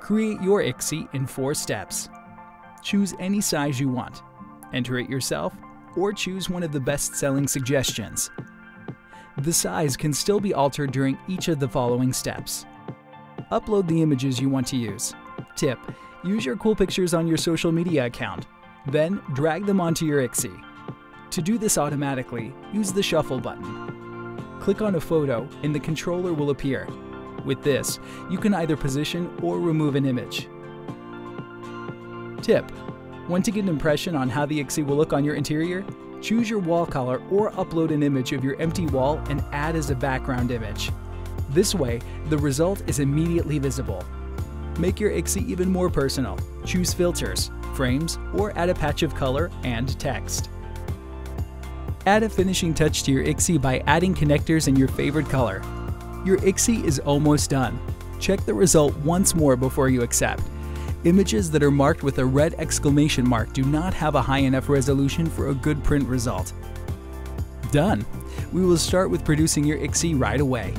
Create your IXXI in 4 steps. Choose any size you want. Enter it yourself, or choose one of the best-selling suggestions. The size can still be altered during each of the following steps. Upload the images you want to use. Tip: use your cool pictures on your social media account. Then drag them onto your IXXI. To do this automatically, use the shuffle button. Click on a photo and the controller will appear. With this, you can either position or remove an image. Tip: want to get an impression on how the IXXI will look on your interior? Choose your wall color or upload an image of your empty wall and add as a background image. This way, the result is immediately visible. Make your IXXI even more personal. Choose filters, frames, or add a patch of color and text. Add a finishing touch to your IXXI by adding connectors in your favorite color. Your IXXI is almost done. Check the result once more before you accept. Images that are marked with a red exclamation mark do not have a high enough resolution for a good print result. Done! We will start with producing your IXXI right away.